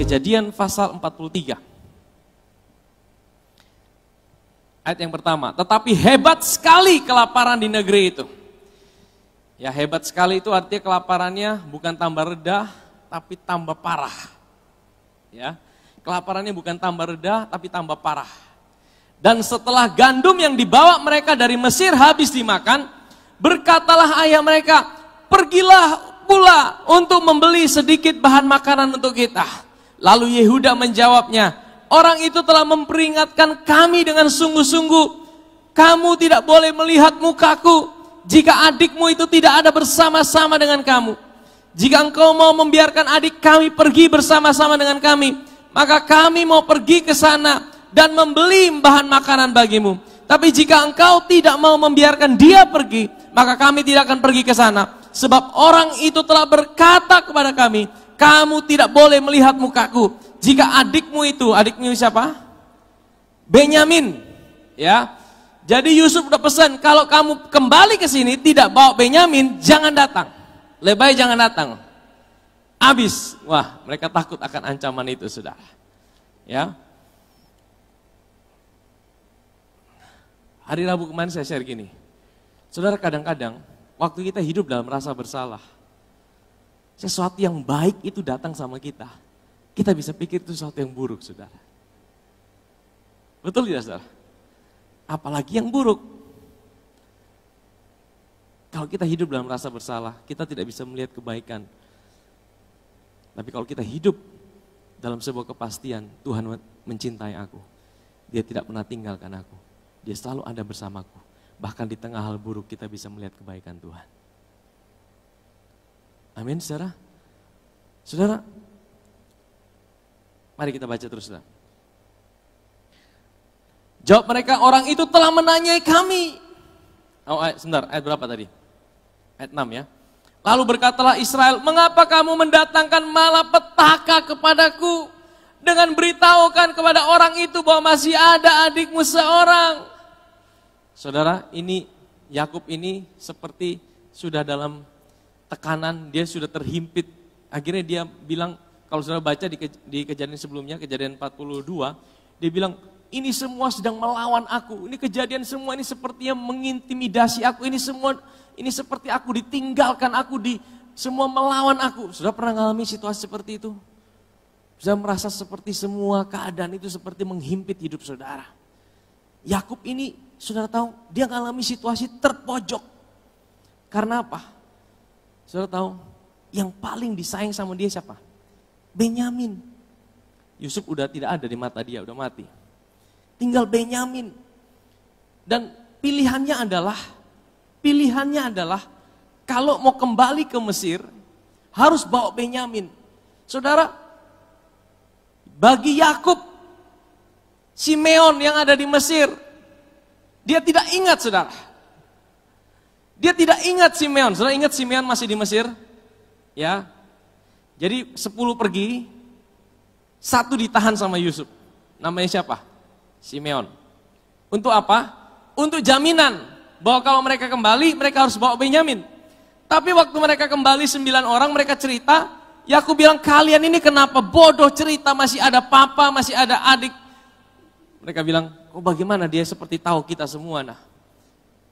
Kejadian pasal 43. Ayat yang pertama, tetapi hebat sekali kelaparan di negeri itu. Ya, hebat sekali itu artinya kelaparannya bukan tambah reda, tapi tambah parah. Ya, kelaparannya bukan tambah reda, tapi tambah parah. Dan setelah gandum yang dibawa mereka dari Mesir habis dimakan, berkatalah ayah mereka, pergilah pula untuk membeli sedikit bahan makanan untuk kita. Lalu Yehuda menjawabnya, orang itu telah memperingatkan kami dengan sungguh-sungguh, kamu tidak boleh melihat mukaku jika adikmu itu tidak ada bersama-sama dengan kamu. Jika engkau mau membiarkan adik kami pergi bersama-sama dengan kami, maka kami mau pergi ke sana dan membeli bahan makanan bagimu. Tapi jika engkau tidak mau membiarkan dia pergi, maka kami tidak akan pergi ke sana. Sebab orang itu telah berkata kepada kami, kamu tidak boleh melihat mukaku jika adikmu siapa? Benyamin. Ya. Jadi Yusuf udah pesan, kalau kamu kembali ke sini tidak bawa Benyamin, jangan datang. Lebih baik jangan datang. Habis. Wah, mereka takut akan ancaman itu, saudara. Ya. Hari Rabu kemarin saya share gini. Saudara, kadang-kadang waktu kita hidup dalam rasa bersalah, sesuatu yang baik itu datang sama kita. Kita bisa pikir itu sesuatu yang buruk, saudara. Betul tidak, saudara? Apalagi yang buruk. Kalau kita hidup dalam rasa bersalah, kita tidak bisa melihat kebaikan. Tapi kalau kita hidup dalam sebuah kepastian, Tuhan mencintai aku. Dia tidak pernah tinggalkan aku. Dia selalu ada bersamaku. Bahkan di tengah hal buruk kita bisa melihat kebaikan Tuhan. Amin, saudara. Saudara, mari kita baca terus, saudara. Jawab mereka, orang itu telah menanyai kami. Oh, sebentar, ayat berapa tadi? Ayat 6 ya. Lalu berkatalah Israel, mengapa kamu mendatangkan malapetaka kepadaku dengan beritahukan kepada orang itu bahwa masih ada adikmu seorang. Saudara, ini Yakub ini seperti sudah dalam tekanan, dia sudah terhimpit. Akhirnya dia bilang, kalau saudara baca di kejadian sebelumnya, kejadian 42, dia bilang, ini semua sedang melawan aku. Ini kejadian semua ini sepertinya mengintimidasi aku. Ini seperti aku ditinggalkan, semua melawan aku. Sudah pernah mengalami situasi seperti itu? Sudah merasa seperti semua keadaan itu seperti menghimpit hidup saudara. Yakub ini, saudara tahu, dia mengalami situasi terpojok. Karena apa? Saudara tahu, yang paling disayang sama dia siapa? Benyamin. Yusuf udah tidak ada di mata dia, udah mati. Tinggal Benyamin. Dan pilihannya adalah kalau mau kembali ke Mesir, harus bawa Benyamin. Saudara, bagi Yakub, Simeon yang ada di Mesir, dia tidak ingat, saudara. Dia tidak ingat Simeon. Saudara ingat Simeon masih di Mesir? Ya. Jadi 10 pergi, 1 ditahan sama Yusuf. Namanya siapa? Simeon. Untuk apa? Untuk jaminan bahwa kalau mereka kembali, mereka harus bawa Benyamin. Tapi waktu mereka kembali 9 orang, mereka cerita, Yakub bilang, kalian ini kenapa bodoh cerita, masih ada papa, masih ada adik. Mereka bilang, oh bagaimana dia seperti tahu kita semua, nah.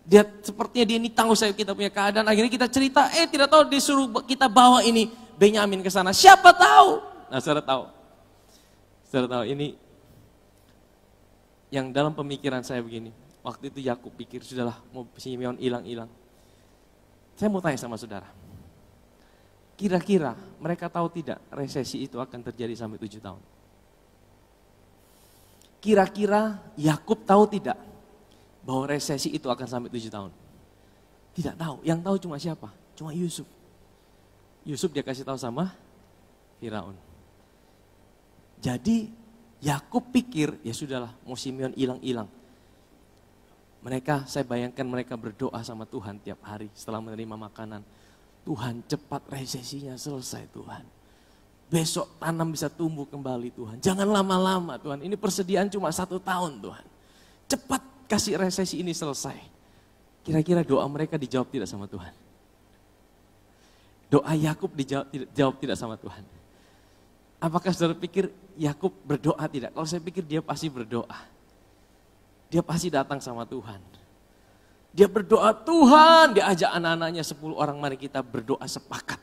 Dia sepertinya dia ini tahu kita punya keadaan. Akhirnya kita cerita, tidak tahu disuruh kita bawa ini Benyamin ke sana. Siapa tahu? Nah, saudara tahu. Saudara tahu ini yang dalam pemikiran saya begini. Waktu itu Yakub pikir sudahlah mau Simeon hilang. Saya mau tanya sama saudara. Kira-kira mereka tahu tidak resesi itu akan terjadi sampai 7 tahun? Kira-kira Yakub tahu tidak bahwa resesi itu akan sampai 7 tahun? Tidak tahu, yang tahu cuma siapa? Cuma Yusuf. Yusuf dia kasih tahu sama Firaun. Jadi Yakub pikir, ya sudahlah mau Simeon hilang. Saya bayangkan mereka berdoa sama Tuhan tiap hari setelah menerima makanan. Tuhan cepat resesinya selesai Tuhan. Besok tanam bisa tumbuh kembali Tuhan. Jangan lama-lama Tuhan, ini persediaan cuma 1 tahun Tuhan. Cepat kasih resesi ini selesai. Kira-kira doa mereka dijawab tidak sama Tuhan? Doa Yakub dijawab tidak sama Tuhan? Apakah saudara pikir Yakub berdoa tidak? Kalau saya pikir dia pasti berdoa. Dia pasti datang sama Tuhan. Dia berdoa, Tuhan, dia ajak anak-anaknya 10 orang, mari kita berdoa sepakat.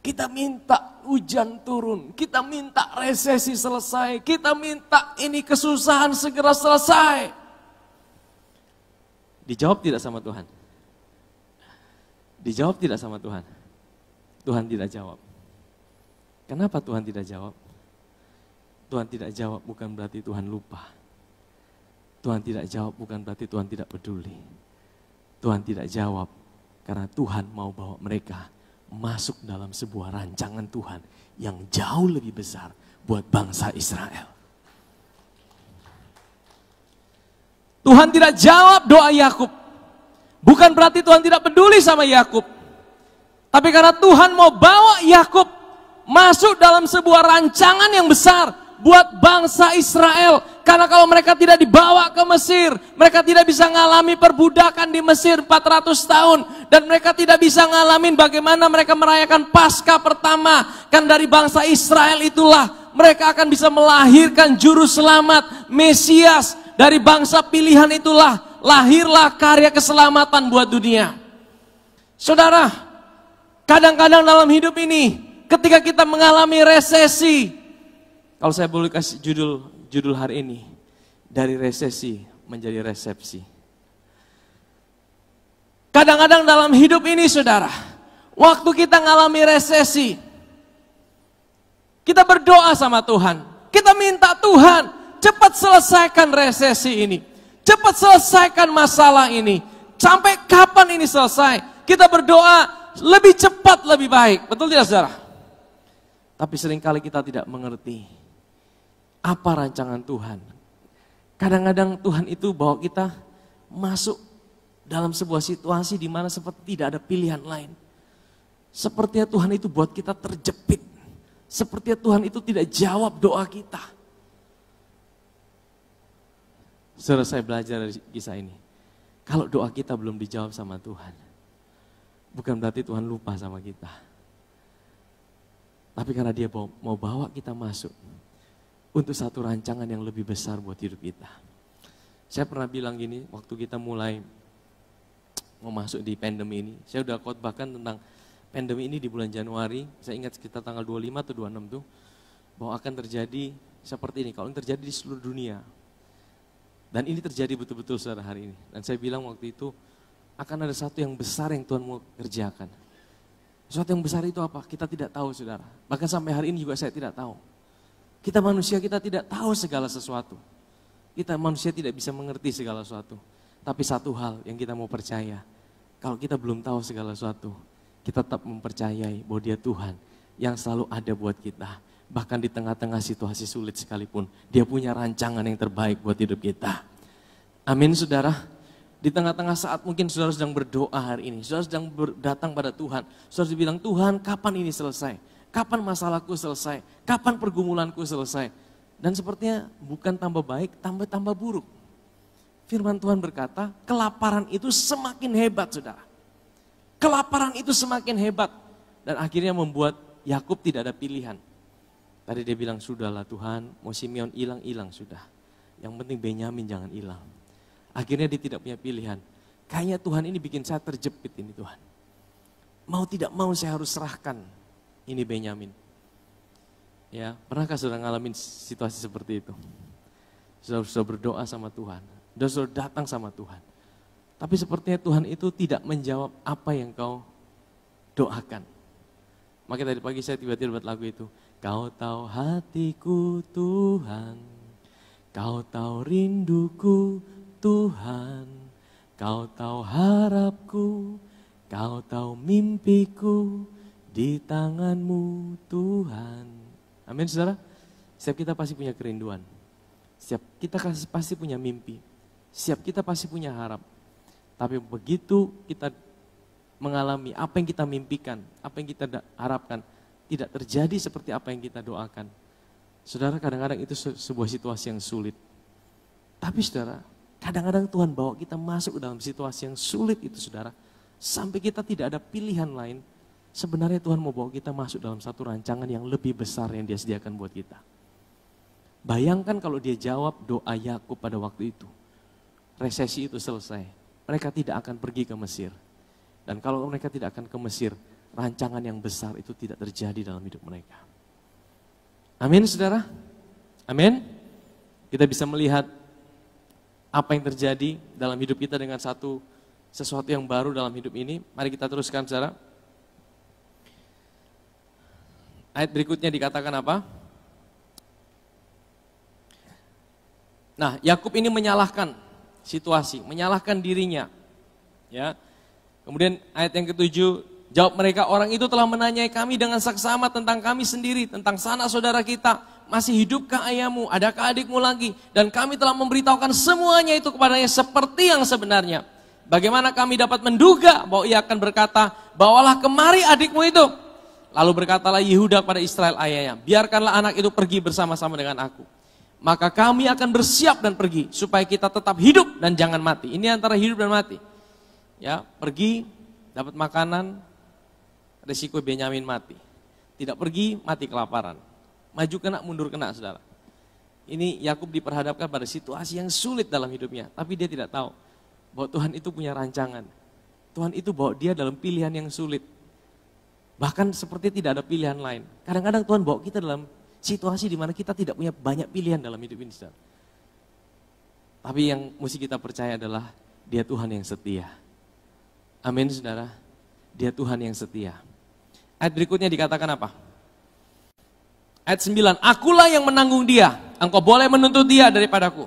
Kita minta hujan turun, kita minta resesi selesai, kita minta ini kesusahan segera selesai. Dijawab tidak sama Tuhan? Dijawab tidak sama Tuhan? Tuhan tidak jawab. Kenapa Tuhan tidak jawab? Tuhan tidak jawab bukan berarti Tuhan lupa. Tuhan tidak jawab bukan berarti Tuhan tidak peduli. Tuhan tidak jawab karena Tuhan mau bawa mereka masuk dalam sebuah rancangan Tuhan yang jauh lebih besar buat bangsa Israel. Tuhan tidak jawab doa Yakub. Bukan berarti Tuhan tidak peduli sama Yakub. Tapi karena Tuhan mau bawa Yakub masuk dalam sebuah rancangan yang besar buat bangsa Israel. Karena kalau mereka tidak dibawa ke Mesir, mereka tidak bisa mengalami perbudakan di Mesir 400 tahun. Dan mereka tidak bisa ngalamin bagaimana mereka merayakan Paskah pertama. Kan dari bangsa Israel itulah mereka akan bisa melahirkan juru selamat, Mesias. Dari bangsa pilihan itulah lahirlah karya keselamatan buat dunia. Saudara, kadang-kadang dalam hidup ini ketika kita mengalami resesi, kalau saya boleh kasih judul hari ini, dari resesi menjadi resepsi. Kadang-kadang dalam hidup ini saudara, waktu kita mengalami resesi, kita berdoa sama Tuhan, kita minta Tuhan, cepat selesaikan resesi ini. Cepat selesaikan masalah ini. Sampai kapan ini selesai? Kita berdoa lebih cepat, lebih baik. Betul tidak saudara? Tapi seringkali kita tidak mengerti apa rancangan Tuhan. Kadang-kadang Tuhan itu bawa kita masuk dalam sebuah situasi di mana seperti tidak ada pilihan lain. Sepertinya Tuhan itu buat kita terjepit. Sepertinya Tuhan itu tidak jawab doa kita. Saudara, saya belajar dari kisah ini. Kalau doa kita belum dijawab sama Tuhan, bukan berarti Tuhan lupa sama kita. Tapi karena dia mau bawa kita masuk untuk satu rancangan yang lebih besar buat hidup kita. Saya pernah bilang gini, waktu kita mulai mau masuk di pandemi ini, saya udah khotbahkan tentang pandemi ini di bulan Januari, saya ingat sekitar tanggal 25 atau 26 tuh, bahwa akan terjadi seperti ini, kalau ini terjadi di seluruh dunia. Dan ini terjadi betul-betul saudara hari ini. Dan saya bilang waktu itu, akan ada satu yang besar yang Tuhan mau kerjakan. Sesuatu yang besar itu apa? Kita tidak tahu saudara. Bahkan sampai hari ini juga saya tidak tahu. Kita manusia, kita tidak tahu segala sesuatu. Kita manusia tidak bisa mengerti segala sesuatu. Tapi satu hal yang kita mau percaya, kalau kita belum tahu segala sesuatu, kita tetap mempercayai bahwa dia Tuhan yang selalu ada buat kita. Bahkan di tengah-tengah situasi sulit sekalipun, dia punya rancangan yang terbaik buat hidup kita. Amin saudara. Di tengah-tengah saat mungkin saudara sedang berdoa hari ini, saudara sedang datang pada Tuhan, saudara bilang, Tuhan kapan ini selesai? Kapan masalahku selesai? Kapan pergumulanku selesai? Dan sepertinya bukan tambah baik, tambah buruk. Firman Tuhan berkata, kelaparan itu semakin hebat saudara. Kelaparan itu semakin hebat. Dan akhirnya membuat Yakub tidak ada pilihan. Tadi dia bilang, sudahlah Tuhan, mau Simeon hilang sudah. Yang penting Benyamin jangan hilang. Akhirnya dia tidak punya pilihan. Kayaknya Tuhan ini bikin saya terjepit ini Tuhan. Mau tidak mau saya harus serahkan ini Benyamin. Ya, pernahkah saudara ngalamin situasi seperti itu? Saudara berdoa sama Tuhan, saudara datang sama Tuhan. Tapi sepertinya Tuhan itu tidak menjawab apa yang kau doakan. Makanya tadi pagi saya tiba-tiba buat lagu itu. Kau tahu hatiku Tuhan, kau tahu rinduku Tuhan, kau tahu harapku, kau tahu mimpiku di tanganmu Tuhan. Amin saudara. Setiap kita pasti punya kerinduan. Setiap kita pasti punya mimpi. Setiap kita pasti punya harap. Tapi begitu kita mengalami apa yang kita mimpikan, apa yang kita harapkan, tidak terjadi seperti apa yang kita doakan. Saudara, kadang-kadang itu sebuah situasi yang sulit. Tapi saudara, kadang-kadang Tuhan bawa kita masuk dalam situasi yang sulit itu saudara. Sampai kita tidak ada pilihan lain. Sebenarnya Tuhan mau bawa kita masuk dalam satu rancangan yang lebih besar yang Dia sediakan buat kita. Bayangkan kalau Dia jawab doa Yakub pada waktu itu. Resesi itu selesai. Mereka tidak akan pergi ke Mesir. Dan kalau mereka tidak akan ke Mesir, rancangan yang besar itu tidak terjadi dalam hidup mereka. Amin, saudara? Amin? Kita bisa melihat apa yang terjadi dalam hidup kita dengan sesuatu yang baru dalam hidup ini. Mari kita teruskan, saudara. Ayat berikutnya dikatakan apa? Nah, Yakub ini menyalahkan situasi, menyalahkan dirinya. Ya. Kemudian ayat yang ke-7, jawab mereka, orang itu telah menanyai kami dengan saksama tentang kami sendiri, tentang sanak saudara kita. Masih hidupkah ayahmu? Adakah adikmu lagi? Dan kami telah memberitahukan semuanya itu kepadanya seperti yang sebenarnya. Bagaimana kami dapat menduga bahwa ia akan berkata, bawalah kemari adikmu itu. Lalu berkatalah Yehuda kepada Israel ayahnya, biarkanlah anak itu pergi bersama-sama dengan aku. Maka kami akan bersiap dan pergi, supaya kita tetap hidup dan jangan mati. Ini antara hidup dan mati. Ya, pergi, dapat makanan, risiko Benyamin mati. Tidak pergi, mati kelaparan. Maju kena, mundur kena, saudara. Ini Yakub diperhadapkan pada situasi yang sulit dalam hidupnya. Tapi dia tidak tahu bahwa Tuhan itu punya rancangan. Tuhan itu bawa dia dalam pilihan yang sulit. Bahkan seperti tidak ada pilihan lain. Kadang-kadang Tuhan bawa kita dalam situasi di mana kita tidak punya banyak pilihan dalam hidup ini, saudara. Tapi yang mesti kita percaya adalah Dia Tuhan yang setia. Amin, saudara. Dia Tuhan yang setia. Ayat berikutnya dikatakan apa? Ayat 9, akulah yang menanggung dia. Engkau boleh menuntut dia daripadaku.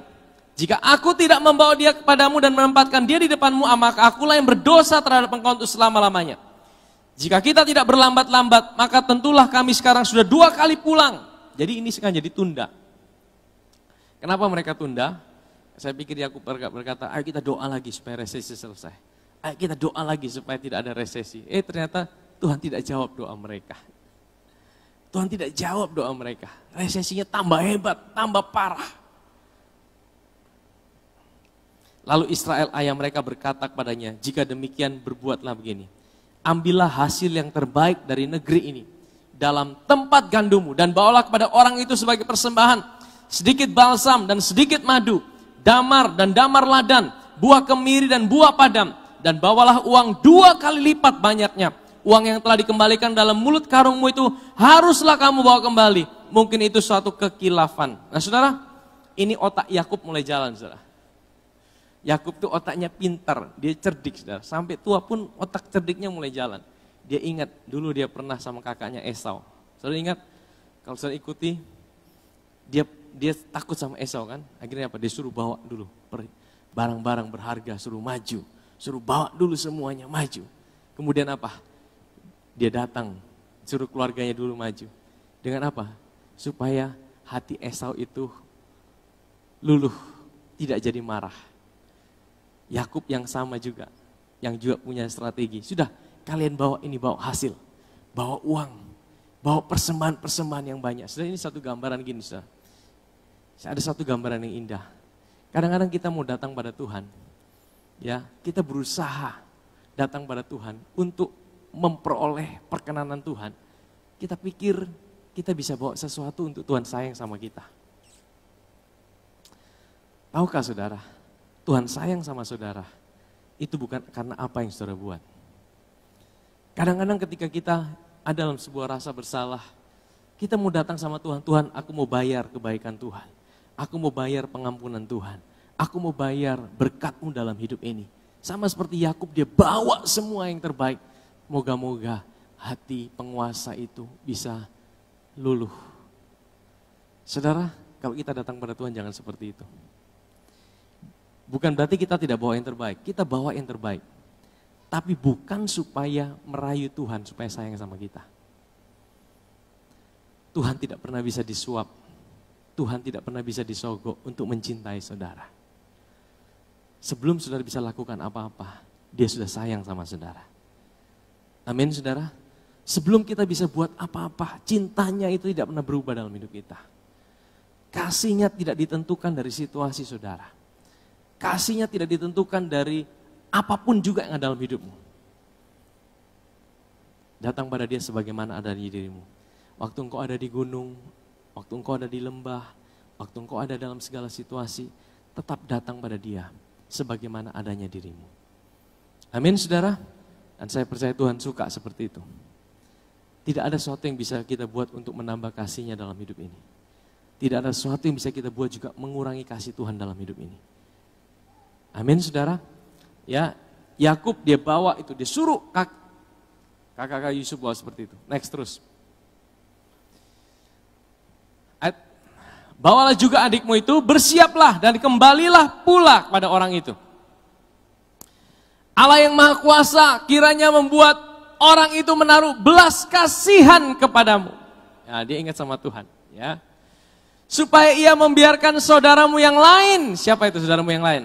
Jika aku tidak membawa dia kepadamu dan menempatkan dia di depanmu, maka akulah yang berdosa terhadap engkau untuk selama-lamanya. Jika kita tidak berlambat-lambat, maka tentulah kami sekarang sudah 2 kali pulang. Jadi ini sekarang jadi tunda. Kenapa mereka tunda? Saya pikir Yakub berkata, ayo kita doa lagi supaya resesi selesai. Ayo kita doa lagi supaya tidak ada resesi. Ternyata Tuhan tidak jawab doa mereka. Tuhan tidak jawab doa mereka. Resesinya tambah hebat, tambah parah. Lalu Israel ayah mereka berkata kepadanya, jika demikian berbuatlah begini. Ambillah hasil yang terbaik dari negeri ini dalam tempat gandummu dan bawalah kepada orang itu sebagai persembahan sedikit balsam dan sedikit madu, damar dan damar ladan, buah kemiri dan buah padam, dan bawalah uang 2 kali lipat banyaknya. Uang yang telah dikembalikan dalam mulut karungmu itu haruslah kamu bawa kembali. Mungkin itu suatu kekilafan. Nah, saudara, ini otak Yakub mulai jalan, saudara. Yakub tuh otaknya pintar, dia cerdik, saudara. Sampai tua pun otak cerdiknya mulai jalan. Dia ingat dulu dia pernah sama kakaknya Esau. Saudara ingat? Kalau saudara ikuti, dia takut sama Esau kan? Akhirnya apa? Dia suruh bawa dulu barang-barang berharga, suruh maju, suruh bawa dulu semuanya maju. Kemudian apa? Dia datang, suruh keluarganya dulu maju. Dengan apa? Supaya hati Esau itu luluh, tidak jadi marah. Yakub yang sama juga, yang juga punya strategi. Sudah, kalian bawa ini, bawa hasil, bawa uang, bawa persembahan-persembahan yang banyak. Sudah, ini satu gambaran gini, sudah. Ada satu gambaran yang indah. Kadang-kadang kita mau datang pada Tuhan, ya, kita berusaha datang pada Tuhan untuk memperoleh perkenanan Tuhan. Kita pikir kita bisa bawa sesuatu untuk Tuhan sayang sama kita. Tahukah saudara? Tuhan sayang sama saudara, itu bukan karena apa yang saudara buat. Kadang-kadang ketika kita ada dalam sebuah rasa bersalah, kita mau datang sama Tuhan, Tuhan aku mau bayar kebaikan Tuhan. Aku mau bayar pengampunan Tuhan. Aku mau bayar berkat-Mu dalam hidup ini. Sama seperti Yakub, dia bawa semua yang terbaik. Moga-moga hati penguasa itu bisa luluh. Saudara, kalau kita datang pada Tuhan jangan seperti itu. Bukan berarti kita tidak bawa yang terbaik, kita bawa yang terbaik. Tapi bukan supaya merayu Tuhan, supaya sayang sama kita. Tuhan tidak pernah bisa disuap, Tuhan tidak pernah bisa disogok untuk mencintai saudara. Sebelum saudara bisa lakukan apa-apa, Dia sudah sayang sama saudara. Amin, saudara. Sebelum kita bisa buat apa-apa, cintanya itu tidak pernah berubah dalam hidup kita. Kasihnya tidak ditentukan dari situasi saudara. Kasihnya tidak ditentukan dari apapun juga yang ada dalam hidupmu. Datang pada dia sebagaimana ada di dirimu. Waktu engkau ada di gunung, waktu engkau ada di lembah, waktu engkau ada dalam segala situasi, tetap datang pada dia sebagaimana adanya dirimu. Amin saudara. Dan saya percaya Tuhan suka seperti itu. Tidak ada sesuatu yang bisa kita buat untuk menambah kasih-Nya dalam hidup ini. Tidak ada sesuatu yang bisa kita buat juga mengurangi kasih Tuhan dalam hidup ini. Amin saudara. Ya, Yakub dia bawa itu, dia suruh kakak Yusuf bawa seperti itu. Next terus. Bawalah juga adikmu itu, bersiaplah dan kembalilah pula kepada orang itu. Allah yang Maha Kuasa kiranya membuat orang itu menaruh belas kasihan kepadamu. Ya, dia ingat sama Tuhan. Ya. Supaya ia membiarkan saudaramu yang lain. Siapa itu saudaramu yang lain?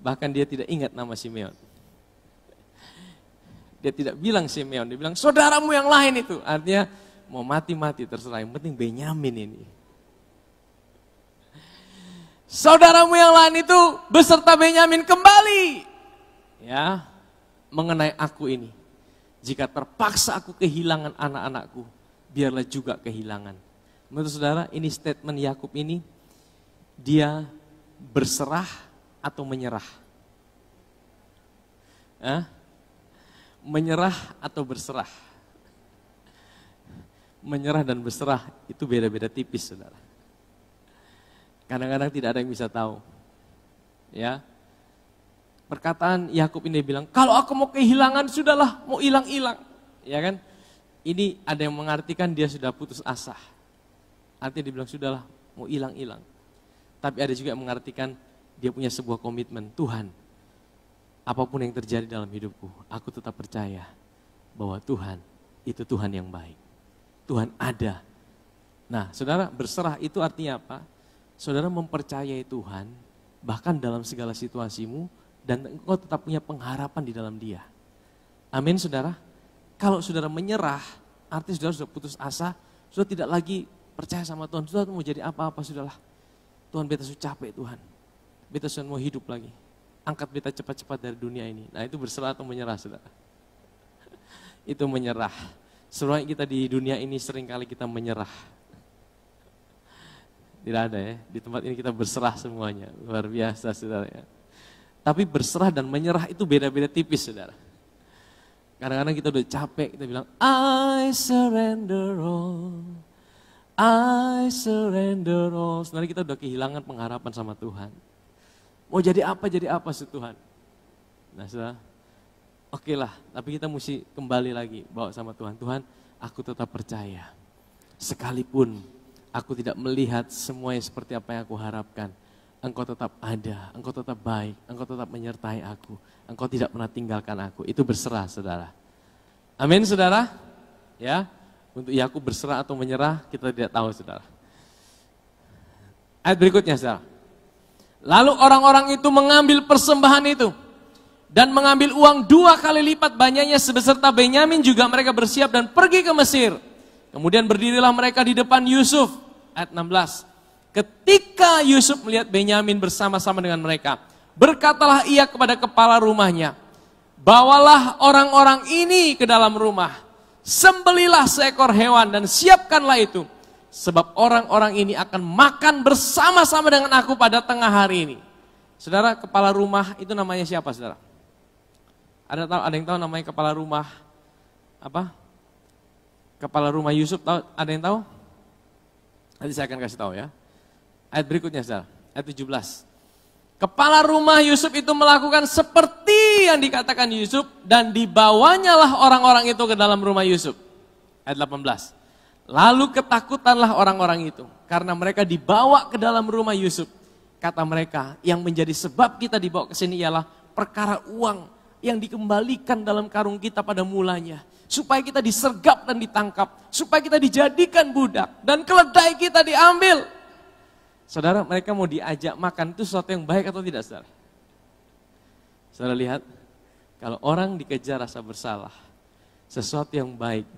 Bahkan dia tidak ingat nama Simeon. Dia tidak bilang Simeon, dia bilang saudaramu yang lain itu. Artinya mau mati-mati terserah, yang penting Benyamin ini. Saudaramu yang lain itu beserta Benyamin kembali. Ya, mengenai aku ini. Jika terpaksa aku kehilangan anak-anakku, biarlah juga kehilangan. Menurut saudara, ini statement Yakub ini, dia berserah atau menyerah? Menyerah atau berserah? Menyerah dan berserah itu beda-beda tipis, saudara. Kadang-kadang tidak ada yang bisa tahu. Ya, perkataan Yakub ini bilang, kalau aku mau kehilangan sudahlah, mau hilang-hilang. Ya kan? Ini ada yang mengartikan dia sudah putus asa. Artinya dia bilang sudahlah, mau hilang-hilang. Tapi ada juga yang mengartikan dia punya sebuah komitmen, Tuhan, apapun yang terjadi dalam hidupku, aku tetap percaya bahwa Tuhan itu Tuhan yang baik. Tuhan ada. Nah, saudara, berserah itu artinya apa? Saudara mempercayai Tuhan, bahkan dalam segala situasimu, dan engkau tetap punya pengharapan di dalam Dia. Amin, saudara. Kalau saudara menyerah, artinya saudara sudah putus asa, sudah tidak lagi percaya sama Tuhan, sudah mau jadi apa-apa, sudahlah. Tuhan, beta sudah capek Tuhan. Beta sudah mau hidup lagi. Angkat beta cepat-cepat dari dunia ini. Nah, itu berserah atau menyerah, saudara? Itu menyerah. Sebenarnya kita di dunia ini seringkali kita menyerah. Tidak ada ya, di tempat ini kita berserah semuanya. Luar biasa, saudara ya. Tapi berserah dan menyerah itu beda-beda tipis, saudara. Kadang-kadang kita udah capek, kita bilang, I surrender all, I surrender all. Sebenarnya kita udah kehilangan pengharapan sama Tuhan. Mau jadi apa sih Tuhan. Nah, saudara, oke lah, tapi kita mesti kembali lagi bawa sama Tuhan. Tuhan, aku tetap percaya. Sekalipun aku tidak melihat semuanya seperti apa yang aku harapkan, Engkau tetap ada, Engkau tetap baik, Engkau tetap menyertai aku, Engkau tidak pernah tinggalkan aku. Itu berserah, saudara. Amin, saudara. Ya, untuk Yakub berserah atau menyerah kita tidak tahu, saudara. Ayat berikutnya, saudara. Lalu orang-orang itu mengambil persembahan itu dan mengambil uang 2 kali lipat banyaknya sebeserta Benyamin juga mereka bersiap dan pergi ke Mesir. Kemudian berdirilah mereka di depan Yusuf. Ayat 16. Ketika Yusuf melihat Benyamin bersama-sama dengan mereka, berkatalah ia kepada kepala rumahnya, bawalah orang-orang ini ke dalam rumah, sembelilah seekor hewan dan siapkanlah itu, sebab orang-orang ini akan makan bersama-sama dengan aku pada tengah hari ini. Saudara, kepala rumah itu namanya siapa, saudara? Ada yang tahu namanya kepala rumah apa? Kepala rumah Yusuf, tahu? Ada yang tahu? Nanti saya akan kasih tahu ya. Ayat berikutnya, saudara, ayat 17. Kepala rumah Yusuf itu melakukan seperti yang dikatakan Yusuf dan dibawanyalah orang-orang itu ke dalam rumah Yusuf. Ayat 18. Lalu ketakutanlah orang-orang itu karena mereka dibawa ke dalam rumah Yusuf. Kata mereka, yang menjadi sebab kita dibawa ke sini ialah perkara uang yang dikembalikan dalam karung kita pada mulanya. Supaya kita disergap dan ditangkap, supaya kita dijadikan budak dan keledai kita diambil. Saudara, mereka mau diajak makan itu sesuatu yang baik atau tidak, saudara? Saudara lihat, kalau orang dikejar rasa bersalah, sesuatu yang baik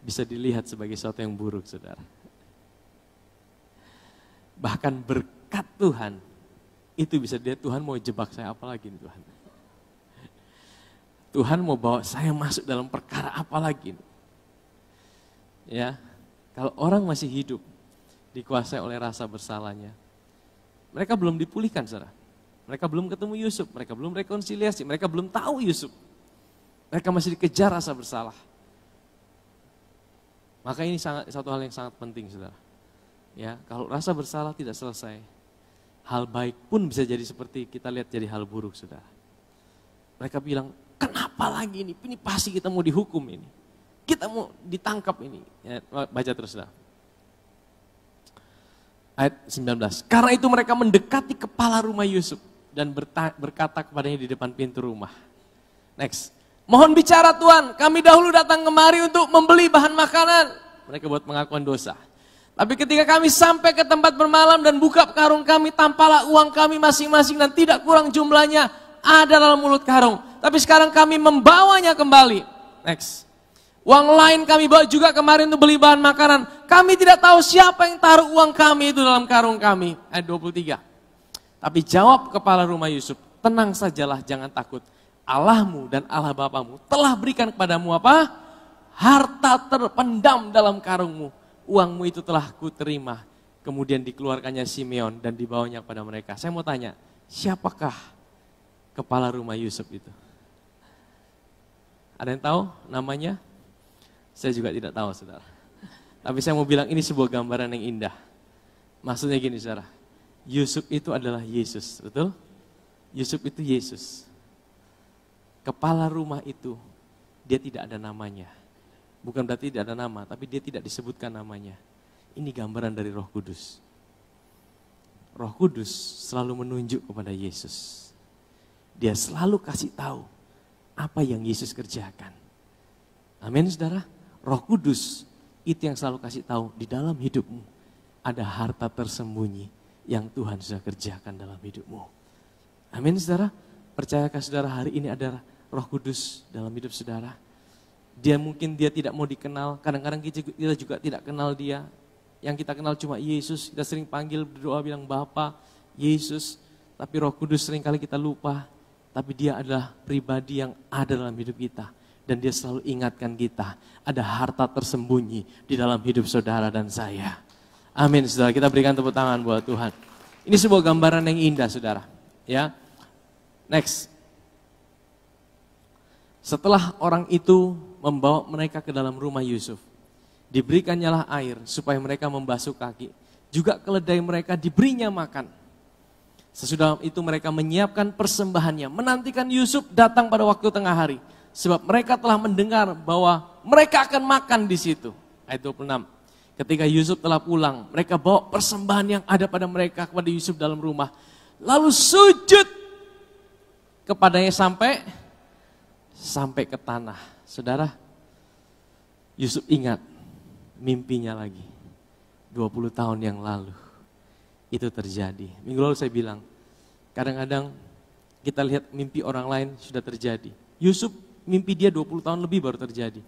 bisa dilihat sebagai sesuatu yang buruk, saudara. Bahkan berkat Tuhan, itu bisa dilihat Tuhan mau jebak saya apa lagi nih Tuhan. Tuhan mau bawa saya masuk dalam perkara apa lagi? Ya, kalau orang masih hidup dikuasai oleh rasa bersalahnya, mereka belum dipulihkan, saudara. Mereka belum ketemu Yusuf, mereka belum rekonsiliasi, mereka belum tahu Yusuf. Mereka masih dikejar rasa bersalah. Maka ini satu hal yang sangat penting, saudara. Ya, kalau rasa bersalah tidak selesai, hal baik pun bisa jadi seperti kita lihat jadi hal buruk, saudara. Mereka bilang, kenapa lagi ini? Ini pasti kita mau dihukum ini. Kita mau ditangkap ini. Ya, baca terus, saudara. Ayat 19. Karena itu mereka mendekati kepala rumah Yusuf dan berkata kepadanya di depan pintu rumah. Next. Mohon bicara Tuhan, kami dahulu datang kemari untuk membeli bahan makanan. Mereka buat pengakuan dosa. Tapi ketika kami sampai ke tempat bermalam dan buka karung kami, tampaklah uang kami masing-masing dan tidak kurang jumlahnya ada dalam mulut karung. Tapi sekarang kami membawanya kembali. Next. Uang lain kami bawa juga kemarin untuk beli bahan makanan. Kami tidak tahu siapa yang taruh uang kami itu dalam karung kami. Ayat 23. Tapi jawab kepala rumah Yusuf, tenang sajalah, jangan takut. Allahmu dan Allah bapamu telah berikan kepadamu apa? Harta terpendam dalam karungmu. Uangmu itu telah kuterima. Kemudian dikeluarkannya Simeon dan dibawanya kepada mereka. Saya mau tanya, siapakah kepala rumah Yusuf itu? Ada yang tahu namanya? Saya juga tidak tahu, saudara. Tapi saya mau bilang ini sebuah gambaran yang indah. Maksudnya gini, saudara. Yusuf itu adalah Yesus, betul? Yusuf itu Yesus. Kepala rumah itu, dia tidak ada namanya. Bukan berarti tidak ada nama, tapi dia tidak disebutkan namanya. Ini gambaran dari Roh Kudus. Roh Kudus selalu menunjuk kepada Yesus. Dia selalu kasih tahu apa yang Yesus kerjakan. Amin, saudara. Roh Kudus itu yang selalu kasih tahu di dalam hidupmu ada harta tersembunyi yang Tuhan sudah kerjakan dalam hidupmu. Amin, saudara. Percayakah saudara hari ini ada Roh Kudus dalam hidup saudara? Dia mungkin dia tidak mau dikenal, kadang-kadang kita juga tidak kenal dia. Yang kita kenal cuma Yesus, kita sering panggil berdoa bilang Bapa, Yesus. Tapi Roh Kudus seringkali kita lupa, tapi dia adalah pribadi yang ada dalam hidup kita. Dan dia selalu ingatkan kita, ada harta tersembunyi di dalam hidup saudara dan saya. Amin, saudara. Kita berikan tepuk tangan buat Tuhan. Ini sebuah gambaran yang indah, saudara. Ya, next. Setelah orang itu membawa mereka ke dalam rumah Yusuf, diberikannya air supaya mereka membasuh kaki. Juga keledai mereka diberinya makan. Sesudah itu mereka menyiapkan persembahannya, menantikan Yusuf datang pada waktu tengah hari. Sebab mereka telah mendengar bahwa mereka akan makan di situ. Ayat 26. Ketika Yusuf telah pulang, mereka bawa persembahan yang ada pada mereka kepada Yusuf dalam rumah. Lalu sujud kepadanya sampai ke tanah. Saudara, Yusuf ingat mimpinya lagi. 20 tahun yang lalu itu terjadi. Minggu lalu saya bilang, kadang-kadang kita lihat mimpi orang lain sudah terjadi. Yusuf mimpi dia 20 tahun lebih baru terjadi.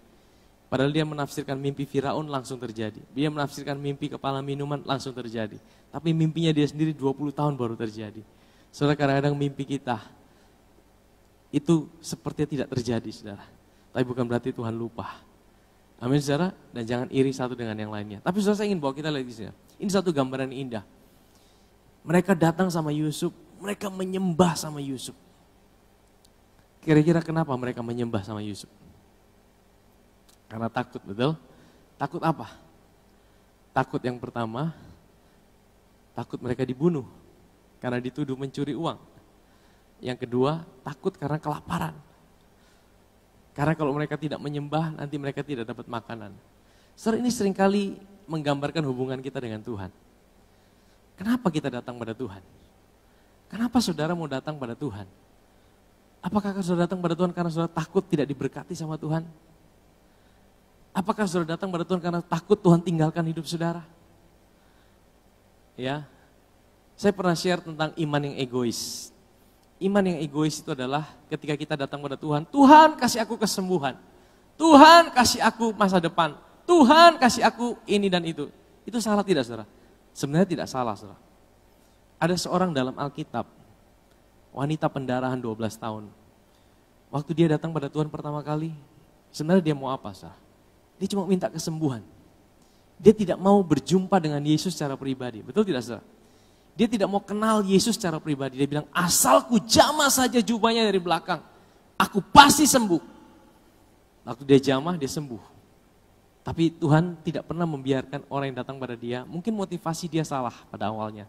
Padahal dia menafsirkan mimpi Firaun langsung terjadi. Dia menafsirkan mimpi kepala minuman langsung terjadi. Tapi mimpinya dia sendiri 20 tahun baru terjadi. Saudara, kadang-kadang mimpi kita itu sepertinya tidak terjadi, saudara. Tapi bukan berarti Tuhan lupa. Amin, saudara. Dan jangan iri satu dengan yang lainnya. Tapi saudara, saya ingin bawa kita lihat di sini. Ini satu gambaran yang indah. Mereka datang sama Yusuf, mereka menyembah sama Yusuf. Kira-kira kenapa mereka menyembah sama Yusuf? Karena takut, betul? Takut apa? Takut yang pertama, takut mereka dibunuh karena dituduh mencuri uang. Yang kedua, takut karena kelaparan. Karena kalau mereka tidak menyembah, nanti mereka tidak dapat makanan. Saudara, ini seringkali menggambarkan hubungan kita dengan Tuhan. Kenapa kita datang pada Tuhan? Kenapa saudara mau datang pada Tuhan? Apakah saudara datang pada Tuhan karena saudara takut tidak diberkati sama Tuhan? Apakah saudara datang pada Tuhan karena takut Tuhan tinggalkan hidup saudara? Ya, saya pernah share tentang iman yang egois. Iman yang egois itu adalah ketika kita datang pada Tuhan, Tuhan kasih aku kesembuhan, Tuhan kasih aku masa depan, Tuhan kasih aku ini dan itu. Itu salah tidak, saudara? Sebenarnya tidak salah, saudara. Ada seorang dalam Alkitab, wanita pendarahan 12 tahun. Waktu dia datang pada Tuhan pertama kali, sebenarnya dia mau apa, saudara? Dia cuma minta kesembuhan. Dia tidak mau berjumpa dengan Yesus secara pribadi. Betul tidak, saudara? Dia tidak mau kenal Yesus secara pribadi. Dia bilang, asalku jamah saja jubahnya dari belakang, aku pasti sembuh. Waktu dia jamah, dia sembuh. Tapi Tuhan tidak pernah membiarkan orang yang datang pada dia, mungkin motivasi dia salah pada awalnya.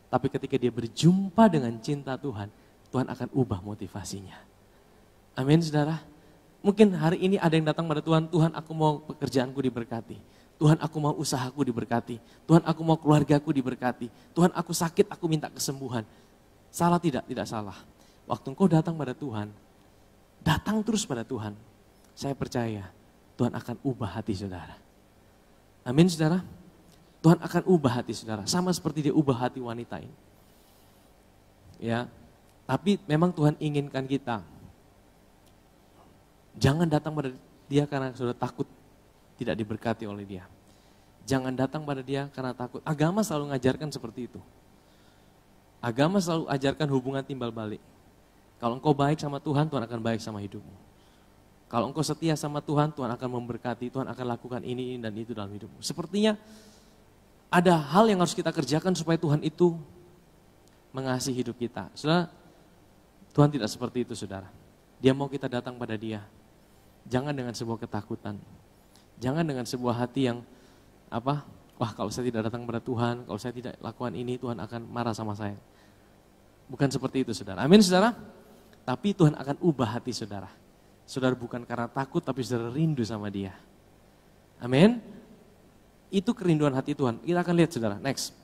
Tapi ketika dia berjumpa dengan cinta Tuhan, Tuhan akan ubah motivasinya. Amin, saudara. Mungkin hari ini ada yang datang pada Tuhan, Tuhan aku mau pekerjaanku diberkati. Tuhan aku mau usahaku diberkati. Tuhan aku mau keluargaku diberkati. Tuhan aku sakit, aku minta kesembuhan. Salah tidak? Tidak salah. Waktu engkau datang pada Tuhan, datang terus pada Tuhan. Saya percaya Tuhan akan ubah hati saudara. Amin, saudara. Tuhan akan ubah hati saudara. Sama seperti dia ubah hati wanita ini. Ya, tapi memang Tuhan inginkan kita. Jangan datang pada dia karena sudah takut tidak diberkati oleh dia. Jangan datang pada dia karena takut. Agama selalu mengajarkan seperti itu. Agama selalu ajarkan hubungan timbal balik. Kalau engkau baik sama Tuhan, Tuhan akan baik sama hidupmu. Kalau engkau setia sama Tuhan, Tuhan akan memberkati, Tuhan akan lakukan ini dan itu dalam hidupmu. Sepertinya ada hal yang harus kita kerjakan supaya Tuhan itu mengasihi hidup kita. Saudara, Tuhan tidak seperti itu, saudara. Dia mau kita datang pada dia. Jangan dengan sebuah ketakutan. Jangan dengan sebuah hati yang wah kalau saya tidak datang pada Tuhan, kalau saya tidak lakukan ini, Tuhan akan marah sama saya. Bukan seperti itu, saudara. Amin, saudara. Tapi Tuhan akan ubah hati saudara. Saudara bukan karena takut, tapi saudara rindu sama dia. Amin. Itu kerinduan hati Tuhan. Kita akan lihat, saudara. Next.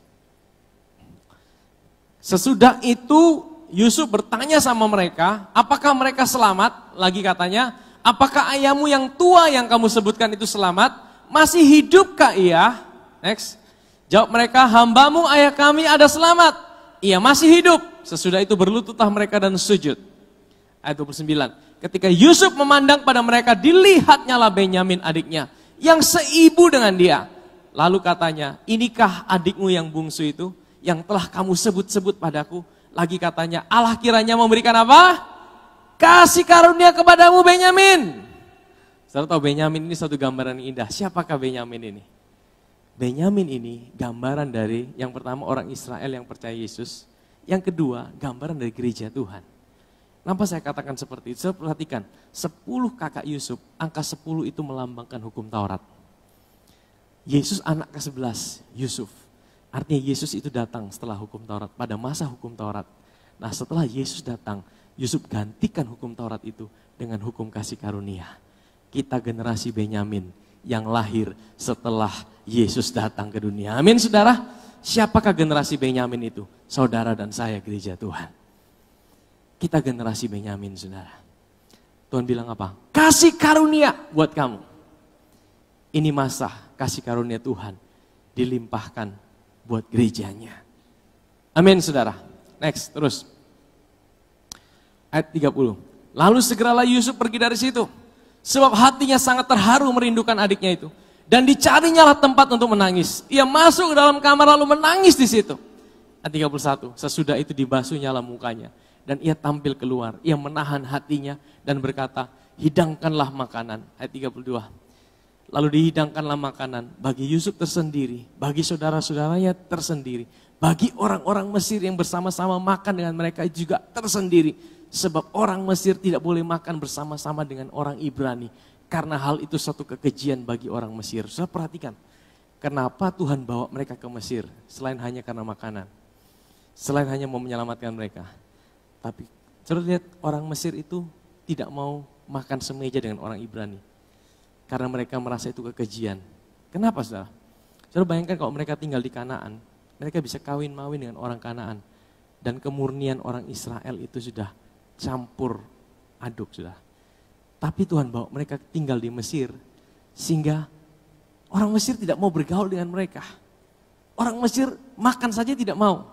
Sesudah itu Yusuf bertanya sama mereka, apakah mereka selamat? Lagi katanya, apakah ayahmu yang tua yang kamu sebutkan itu selamat? Masih hidupkah ia? Next. Jawab mereka, hambamu ayah kami ada selamat. Ia masih hidup. Sesudah itu berlututlah mereka dan sujud. Ayat 29. Ketika Yusuf memandang pada mereka, dilihatnya lah Benyamin adiknya, yang seibu dengan dia. Lalu katanya, inikah adikmu yang bungsu itu, yang telah kamu sebut-sebut padaku? Lagi katanya, Allah kiranya memberikan apa? Kasih karunia kepadamu Benyamin. Saudara tahu Benyamin ini satu gambaran yang indah. Siapakah Benyamin ini? Benyamin ini gambaran dari yang pertama orang Israel yang percaya Yesus. Yang kedua gambaran dari gereja Tuhan. Kenapa saya katakan seperti itu? Saya perhatikan 10 kakak Yusuf, angka 10 itu melambangkan hukum Taurat. Yesus anak ke-11, Yusuf. Artinya Yesus itu datang setelah hukum Taurat, pada masa hukum Taurat. Nah setelah Yesus datang, Yusuf gantikan hukum Taurat itu dengan hukum kasih karunia. Kita generasi Benyamin yang lahir setelah Yesus datang ke dunia. Amin saudara. Siapakah generasi Benyamin itu? Saudara dan saya gereja Tuhan. Kita generasi Benyamin saudara. Tuhan bilang apa? Kasih karunia buat kamu. Ini masa kasih karunia Tuhan dilimpahkan buat gerejanya. Amin saudara. Next terus. Ayat 30. Lalu segeralah Yusuf pergi dari situ. Sebab hatinya sangat terharu merindukan adiknya itu. Dan dicarinya lah tempat untuk menangis. Ia masuk ke dalam kamar lalu menangis di situ. Ayat 31. Sesudah itu dibasuhnya lah mukanya. Dan ia tampil keluar. Ia menahan hatinya dan berkata, hidangkanlah makanan. Ayat 32. Lalu dihidangkanlah makanan bagi Yusuf tersendiri. Bagi saudara-saudaranya tersendiri. Bagi orang-orang Mesir yang bersama-sama makan dengan mereka juga tersendiri. Sebab orang Mesir tidak boleh makan bersama-sama dengan orang Ibrani. Karena hal itu suatu kekejian bagi orang Mesir. Saya perhatikan, kenapa Tuhan bawa mereka ke Mesir? Selain hanya karena makanan. Selain hanya mau menyelamatkan mereka. Tapi saudara lihat orang Mesir itu tidak mau makan semeja dengan orang Ibrani. Karena mereka merasa itu kekejian. Kenapa saudara? Saudara bayangkan kalau mereka tinggal di Kanaan. Mereka bisa kawin-mawin dengan orang Kanaan. Dan kemurnian orang Israel itu sudah campur aduk sudah. Tapi Tuhan bawa mereka tinggal di Mesir. Sehingga orang Mesir tidak mau bergaul dengan mereka. Orang Mesir makan saja tidak mau.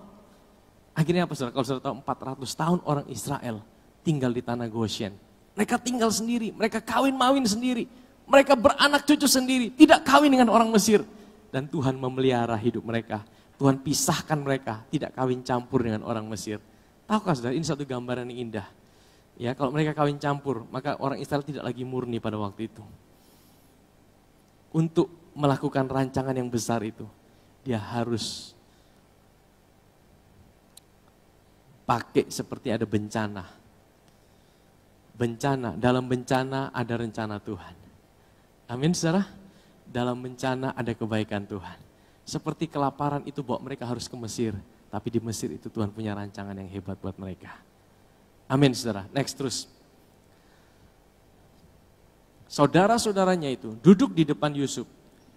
Akhirnya apa saudara? Kalau saudara tahu 400 tahun orang Israel tinggal di tanah Goshen. Mereka tinggal sendiri, mereka kawin-mawin sendiri. Mereka beranak cucu sendiri, tidak kawin dengan orang Mesir. Dan Tuhan memelihara hidup mereka. Tuhan pisahkan mereka, tidak kawin campur dengan orang Mesir. Tahukah saudara, ini satu gambaran yang indah. Ya, kalau mereka kawin campur, maka orang Israel tidak lagi murni pada waktu itu. Untuk melakukan rancangan yang besar itu, dia harus pakai seperti ada bencana. Bencana, dalam bencana ada rencana Tuhan. Amin, saudara. Dalam bencana ada kebaikan Tuhan. Seperti kelaparan itu bawa mereka harus ke Mesir. Tapi di Mesir itu Tuhan punya rancangan yang hebat buat mereka. Amin, saudara. Next terus. Saudara-saudaranya itu duduk di depan Yusuf.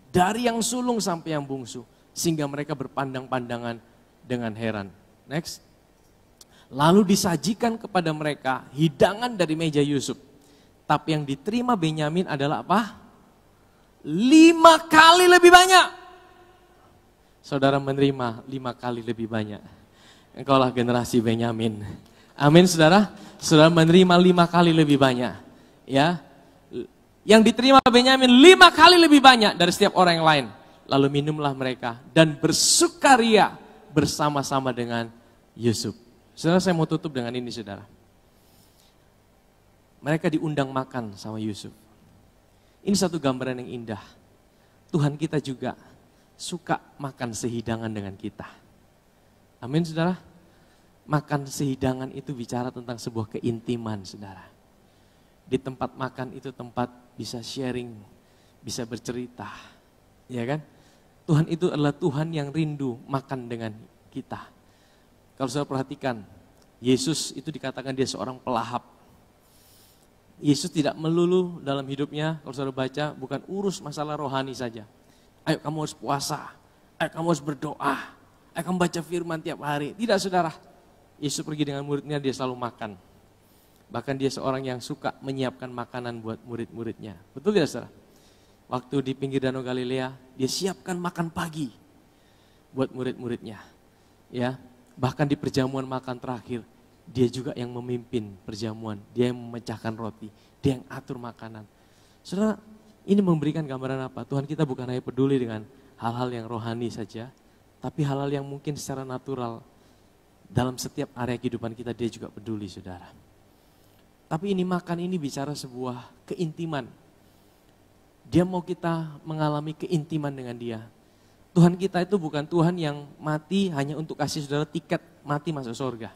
Dari yang sulung sampai yang bungsu. Sehingga mereka berpandang-pandangan dengan heran. Next. Lalu disajikan kepada mereka hidangan dari meja Yusuf. Tapi yang diterima Benyamin adalah apa? 5 kali lebih banyak. Saudara menerima 5 kali lebih banyak. Engkaulah generasi Benyamin. Amin, saudara. Saudara menerima 5 kali lebih banyak. Ya, yang diterima Benyamin 5 kali lebih banyak dari setiap orang yang lain. Lalu minumlah mereka dan bersukaria bersama-sama dengan Yusuf. Saudara, saya mau tutup dengan ini, saudara. Mereka diundang makan sama Yusuf. Ini satu gambaran yang indah. Tuhan kita juga suka makan sehidangan dengan kita. Amin, saudara. Makan sehidangan itu bicara tentang sebuah keintiman, saudara. Di tempat makan itu tempat bisa sharing, bisa bercerita. Ya kan? Tuhan itu adalah Tuhan yang rindu makan dengan kita. Kalau saudara perhatikan, Yesus itu dikatakan dia seorang pelahap. Yesus tidak melulu dalam hidupnya, kalau saudara baca, bukan urus masalah rohani saja. Ayo kamu harus puasa, ayo kamu harus berdoa, ayo kamu baca firman tiap hari. Tidak, saudara. Yesus pergi dengan muridnya, dia selalu makan. Bahkan dia seorang yang suka menyiapkan makanan buat murid-muridnya. Betul tidak, saudara? Waktu di pinggir Danau Galilea, dia siapkan makan pagi buat murid-muridnya. Ya, bahkan di perjamuan makan terakhir, dia juga yang memimpin perjamuan, dia yang memecahkan roti, dia yang atur makanan. Saudara, ini memberikan gambaran apa? Tuhan kita bukan hanya peduli dengan hal-hal yang rohani saja, tapi hal-hal yang mungkin secara natural dalam setiap area kehidupan kita dia juga peduli, saudara. Tapi ini makan ini bicara sebuah keintiman. Dia mau kita mengalami keintiman dengan dia. Tuhan kita itu bukan Tuhan yang mati hanya untuk kasih saudara tiket mati masuk surga.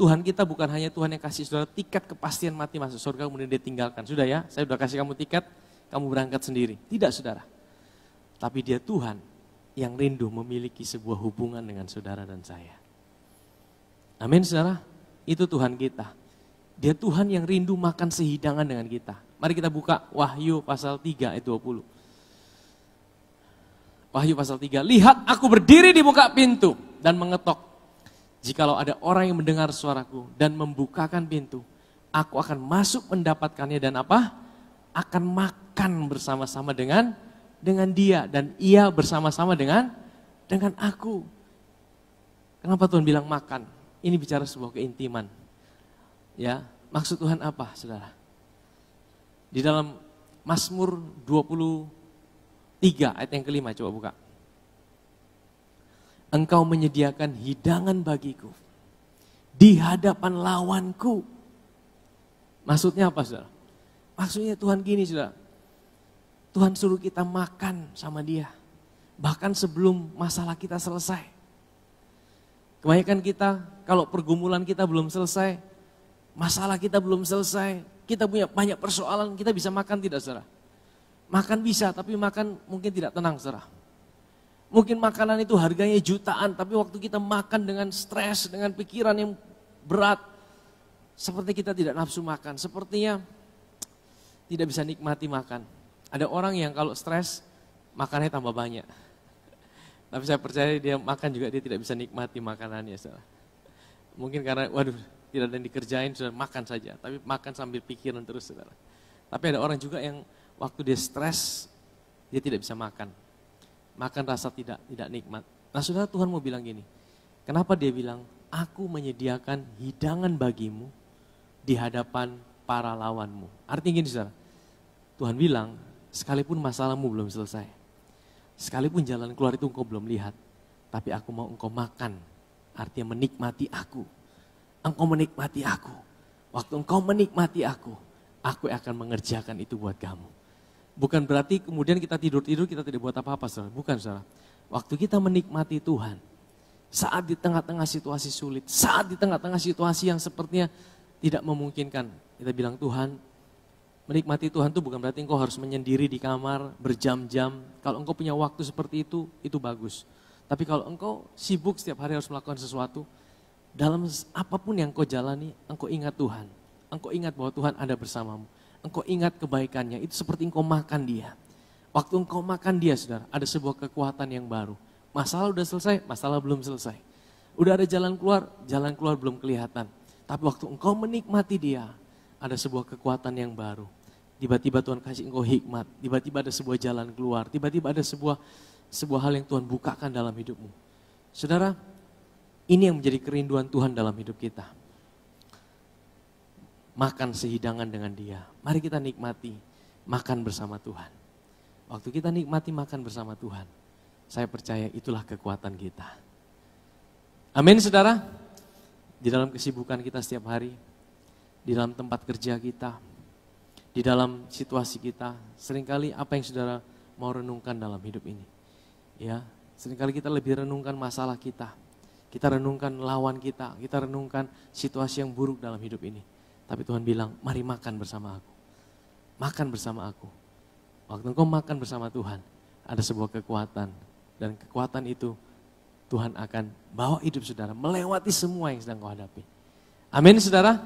Tuhan kita bukan hanya Tuhan yang kasih saudara tiket kepastian mati masuk surga kemudian dia tinggalkan. Sudah ya, saya sudah kasih kamu tiket, kamu berangkat sendiri. Tidak, saudara. Tapi dia Tuhan yang rindu memiliki sebuah hubungan dengan saudara dan saya. Amin, saudara. Itu Tuhan kita. Dia Tuhan yang rindu makan sehidangan dengan kita. Mari kita buka Wahyu pasal 3 ayat 20. Wahyu pasal 3. Lihat, aku berdiri di muka pintu dan mengetok. Jikalau ada orang yang mendengar suaraku dan membukakan pintu, aku akan masuk mendapatkannya dan apa? Akan makan bersama-sama dengan dia dan ia bersama-sama dengan aku. Kenapa Tuhan bilang makan? Ini bicara sebuah keintiman. Ya, maksud Tuhan apa, saudara? Di dalam Mazmur 23 ayat yang kelima, coba buka. Engkau menyediakan hidangan bagiku di hadapan lawanku. Maksudnya apa, saudara? Maksudnya Tuhan gini, saudara. Tuhan suruh kita makan sama dia. Bahkan sebelum masalah kita selesai. Kebanyakan kita, kalau pergumulan kita belum selesai, masalah kita belum selesai, kita punya banyak persoalan, kita bisa makan tidak, saudara? Makan bisa, tapi makan mungkin tidak tenang, saudara. Mungkin makanan itu harganya jutaan, tapi waktu kita makan dengan stres, dengan pikiran yang berat, seperti kita tidak nafsu makan, sepertinya tidak bisa nikmati makan. Ada orang yang kalau stres, makannya tambah banyak. Tapi saya percaya dia makan juga dia tidak bisa nikmati makanannya, saudara. Mungkin karena, waduh, tidak ada yang dikerjain, sudah makan saja. Tapi makan sambil pikiran terus, saudara. Tapi ada orang juga yang waktu dia stres, dia tidak bisa makan. Makan rasa tidak nikmat. Nah, saudara, Tuhan mau bilang gini. Kenapa dia bilang, aku menyediakan hidangan bagimu di hadapan para lawanmu. Artinya gini, saudara. Tuhan bilang, sekalipun masalahmu belum selesai. Sekalipun jalan keluar itu engkau belum lihat. Tapi aku mau engkau makan. artinya menikmati aku. Engkau menikmati aku. Waktu engkau menikmati aku akan mengerjakan itu buat kamu. Bukan berarti kemudian kita tidur-tidur kita tidak buat apa-apa, saudara. Bukan, saudara. Waktu kita menikmati Tuhan, saat di tengah-tengah situasi sulit, saat di tengah-tengah situasi yang sepertinya tidak memungkinkan, kita bilang Tuhan, menikmati Tuhan itu bukan berarti engkau harus menyendiri di kamar berjam-jam. Kalau engkau punya waktu seperti itu bagus. Tapi kalau engkau sibuk setiap hari harus melakukan sesuatu, dalam apapun yang engkau jalani, engkau ingat Tuhan. Engkau ingat bahwa Tuhan ada bersamamu. Engkau ingat kebaikannya, itu seperti engkau makan dia. Waktu engkau makan dia, saudara, ada sebuah kekuatan yang baru. Masalah udah selesai, masalah belum selesai. Udah ada jalan keluar belum kelihatan. Tapi waktu engkau menikmati dia, ada sebuah kekuatan yang baru. Tiba-tiba Tuhan kasih engkau hikmat, tiba-tiba ada sebuah jalan keluar, tiba-tiba ada sebuah hal yang Tuhan bukakan dalam hidupmu. Saudara, ini yang menjadi kerinduan Tuhan dalam hidup kita. Makan sehidangan dengan dia. Mari kita nikmati makan bersama Tuhan. Waktu kita nikmati makan bersama Tuhan, saya percaya itulah kekuatan kita. Amin, saudara. Di dalam kesibukan kita setiap hari, di dalam tempat kerja kita, di dalam situasi kita, seringkali apa yang saudara mau renungkan dalam hidup ini. Ya, seringkali kita lebih renungkan masalah kita. Kita renungkan lawan kita renungkan situasi yang buruk dalam hidup ini. Tapi Tuhan bilang, mari makan bersama aku. Makan bersama aku. Waktu engkau makan bersama Tuhan, ada sebuah kekuatan. Dan kekuatan itu Tuhan akan bawa hidup saudara melewati semua yang sedang kau hadapi. Amin, saudara.